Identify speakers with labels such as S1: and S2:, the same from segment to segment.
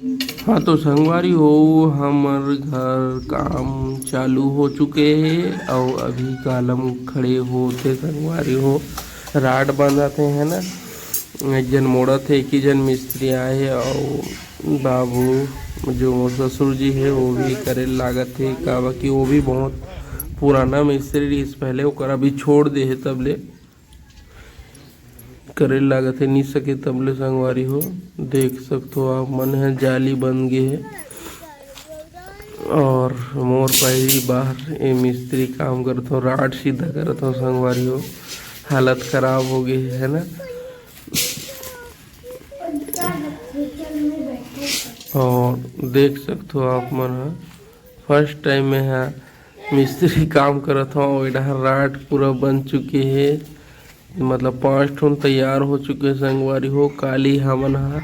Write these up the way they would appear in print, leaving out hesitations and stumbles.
S1: हाँ तो संगवारी हो, हमार घर काम चालू हो चुके हैं और अभी कालम खड़े होते संगवारी हो, राड बांधाते हैं ना। एक जन मोड़ा थे, एक ही जन मिस्त्री आए है और बाबू जो मोर ससुर जी है वो भी करे लागत है का कि वो भी बहुत पुराना मिस्त्री इस पहले वो अभी छोड़ दे है तबले करे लागत है नहीं सके तबले संगवारी हो। देख सकते हो आप मन है जाली बन गए है और मोर पहली बार ये मिस्त्री काम करता हूँ, राड सीधा करता हूँ संगवारी हो। हालत खराब हो गई है ना। और देख सकते हो आप मन फर्स्ट टाइम में है मिस्त्री काम करत हूँ। इधर राड पूरा बन चुके है, मतलब 5 ठोन तैयार हो चुके संगवारी हो। काली हमन हा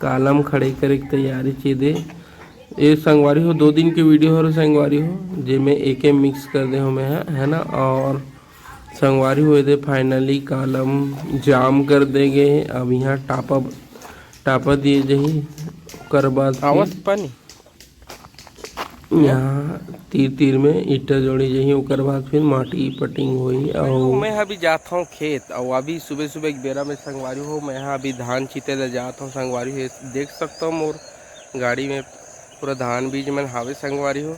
S1: कालम खड़े करे की तैयारी चीदे। ये संगवारी हो 2 दिन की वीडियो हो संगवारी हो, जेमें एक मिक्स कर दे हो मैं है ना। और संगवारी हो दे फाइनली कालम जाम कर देंगे। अब यहाँ टापा दिए जही कर बाद पानी यहाँ तीर तीर में ईटा जोड़ी जही ओकर बाद फिर माटी पटिंग हुई। और मैं अभी जाता हूँ खेत और अभी सुबह सुबह एक बेरा में संगवारी हो मैं अभी धान चीते ले जाता हूँ संगवारी हो। देख सकता हूँ मोर गाड़ी में पूरा धान बीज मन हावे संगवारी हो।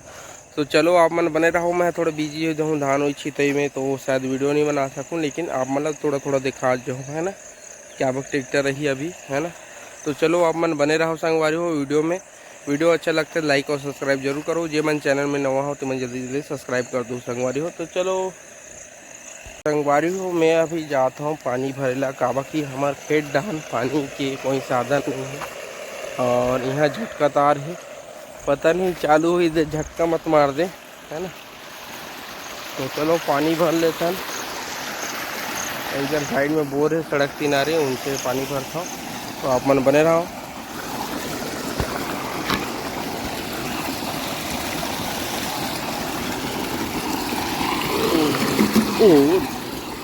S1: तो चलो आप मन बने रहो, मैं थोड़ा बिजी हो जाऊँ धान हुई छितई में तो शायद वीडियो नहीं बना सकूँ, लेकिन आप मतलब थोड़ा थोड़ा दिखा जाऊँ है ना क्या वक्त ट्रैक्टर रही अभी है ना। तो चलो आप मन बने रहो संगवारी हो वीडियो में। वीडियो अच्छा लगता है लाइक और सब्सक्राइब जरूर करो। जे मन चैनल में नवा हो तो मैं जल्दी जल्दी सब्सक्राइब कर दूँ संगवारी हो। तो चलो संगवारी हो मैं अभी जाता हूँ पानी भरेला, काबा की हमार खेत डहन पानी के कोई साधन नहीं है और यहाँ झटका तार है, पता नहीं चालू हुई दे झटका मत मार दे है ना। तो चलो पानी भर लेते हैं। इधर साइड में बोर है सड़क किनारे, उनसे पानी भरता हूँ तो आप मन बने रहो।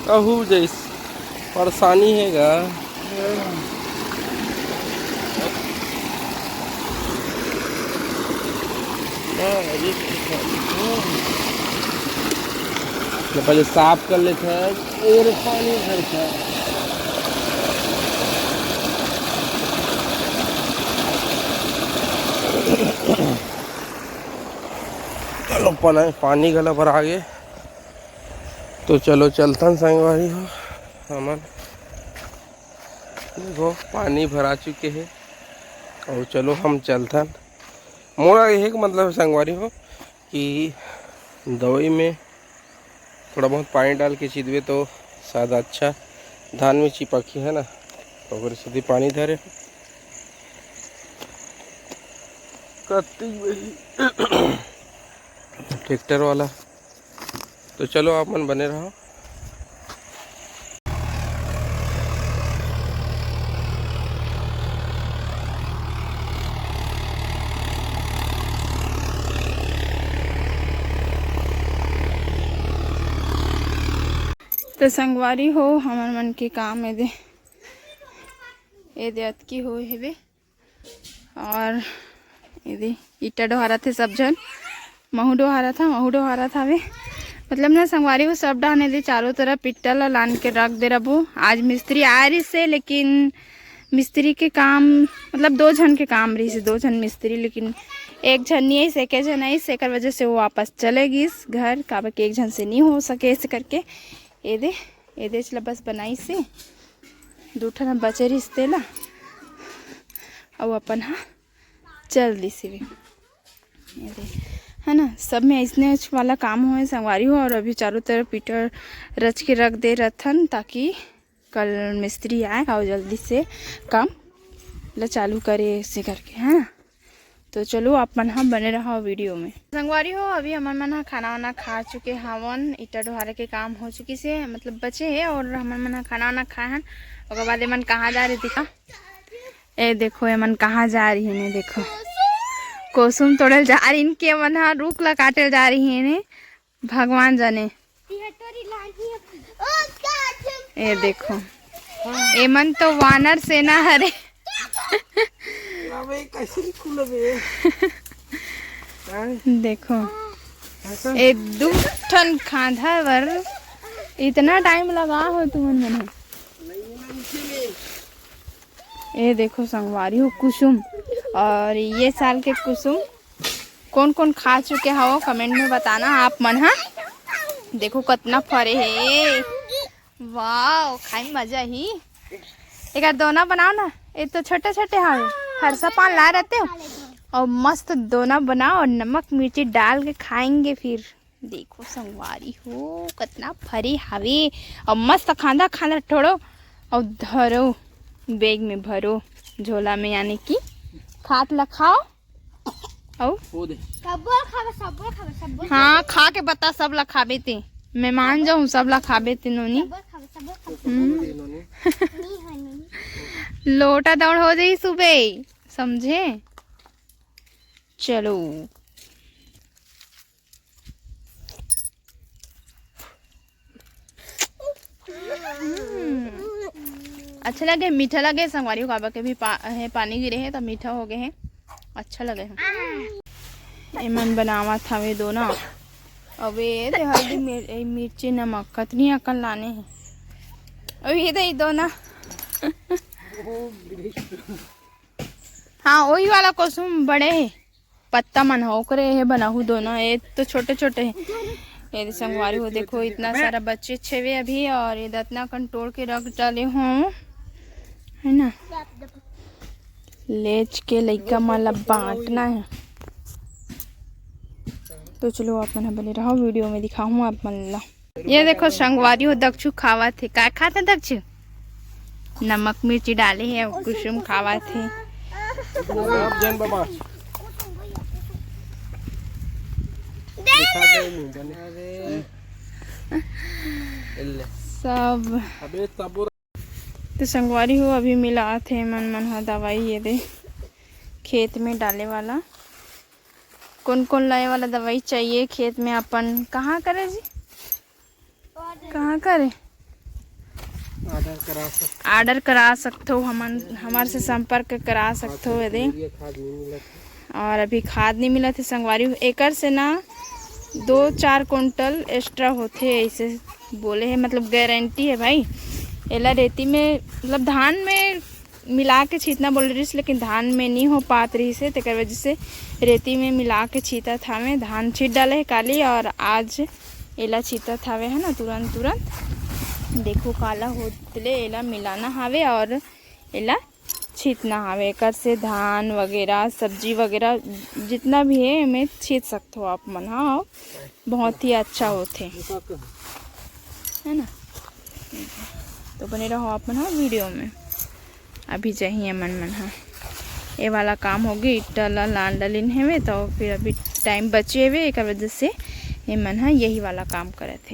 S1: अहू जैस परेशानी है गा। पहले साफ कर लेते हैं और पानी भरता है। चलो पानी गला पर आ गए तो चलो चलता संगवारी हो। हमन देखो पानी भरा चुके हैं और चलो हम चलता। मोरा यही का मतलब संगवारी हो कि दवाई में थोड़ा बहुत पानी डाल के छिदवे तो शायद अच्छा धान में चिपकी है ना, तो अगर सीधे पानी धरे करती वही ट्रैक्टर वाला। तो चलो आप मन बने रहो।
S2: तो संगवारी हो हमार मन के काम है दे अतकी हो हेवे और ये ईटा डोहारा थे सब जन महू डोहारा था वे मतलब ना संगवारी हो सब डाने दे चारों तरफ पिट्टा ला लान के रख दे रबो। आज मिस्त्री आ रही से, लेकिन मिस्त्री के काम मतलब 2 जन के काम रही से 2 जन मिस्त्री, लेकिन एक जन नहीं आई से एक जन आई से कर वजह से वो वापस चलेगी इस घर का कि एक जन से नहीं हो सके ऐसे करके ये दे चला बस बनाई से 2 ठन बचे रिश्ते ला और अपन हाँ चल दी से ये दे है ना। सब में इसने वाला काम हो संगवारी हो और अभी चारों तरफ पीटर रच के रख दे रथन ताकि कल मिस्त्री आए और जल्दी से काम ला चालू करे ऐसे करके है ना। तो चलो आप मन हम बने रहो वीडियो में संगवारी हो। अभी हमारे मन खाना वाना खा चुके हवन, ईटा डोहारे के काम हो चुकी से मतलब बचे है और हमारे मन खाना वाना खाए हैं। और बाद मन कहाँ जा रही दिखा ए देखो ये मन कहाँ जा रही है ने देखो कोसुम तोड़ल जा रही इनके मन रुख ला काटे जा रही है ने भगवान जाने। ए देखो ए मन तो वानर सेना हरे
S1: अबे कैसे खुलबे
S2: देखो ए दू ठन खांधा बर इतना टाइम लगा हो तुमन मन। ये देखो संगवारी हो कुसुम, और ये साल के कुसुम कौन कौन खा चुके हो कमेंट में बताना आप मन। हाँ देखो कितना फरे है, वाह खाई मजा ही। एक दोना बनाओ ना, ये तो छोटे छोटे हावे हरसा पान ला रहते हो, और मस्त दोना बनाओ और नमक मिर्ची डाल के खाएंगे फिर। देखो संगवारी हो कितना फरी हावे, और मस्त खांदा खांदा ठोड़ो और धरो बैग में भरो झोला में, यानी कि खात ला खाओ। और हाँ खा के बता सब ला खाबे ते, मैं मान जाऊँ सब ला खाबे ते नोनी। लोटा दौड़ हो जाई सुबह, समझे। चलो अच्छा लगे, मीठा लगे। संगवारी काबा के भी पानी गिरे हैं तो मीठा हो गए हैं, अच्छा लगे हैं। एमन बनावा था वे दो ना, अबे ये हल्दी मिर्ची नमक कतनी अकल लाने हैं। अभी ये दो ना हाँ वही वाला कुसुम बड़े है, पत्ता मन हो करे है बनाहू दोनों, ये तो छोटे छोटे हैं। ये संगवारी हो देखो इतना सारा बच्चे छेवे अभी, और ये इतना कंट्रोल के रख डाले हों है ना, लेच के लइका माला बांटना है। तो चलो आप मन बने रहो, वीडियो में दिखाऊँ आप मन ला। ये देखो संगवारी हो दक्षु खावा थे, क्या खाते दक्षु? नमक मिर्ची डाले है, कुसुम खावा थे। सब तो संगवारी हो अभी मिला थे मन हा दवाई, ये दे खेत में डाले वाला। कौन कौन लाए वाला दवाई चाहिए खेत में, अपन कहाँ करे जी, कहाँ करे? ऑर्डर करा सकते हो, हमारे से संपर्क करा सकते हो यदि। और अभी खाद नहीं मिला थे संगवारी, एकड़ से ना 2-4 कुंटल एक्स्ट्रा होते ऐसे बोले है, मतलब गारंटी है भाई। एला रेती में मतलब धान में मिला के छीतना बोल रही, लेकिन धान में नहीं हो पात रही से, तेकर वजह से रेती में मिला के छीता था मैं। धान छीट डाले है काली, और आज एला छीता था वे है ना तुरंत देखो काला होतले एला मिलाना हावे और एला छीतना हावे। एकर से धान वगैरह सब्जी वगैरह जितना भी है हमें छीत सकते हो आप मन। हाँ बहुत ही अच्छा होते है ना, तो बने रहो आप मन हाँ वीडियो में। अभी चाहिए मन हाँ ये वाला काम हो गई, इट्टा लान डलिन है तो फिर अभी टाइम बचे हुए, एक वजह से ये मन हाँ यही वाला काम करे थे।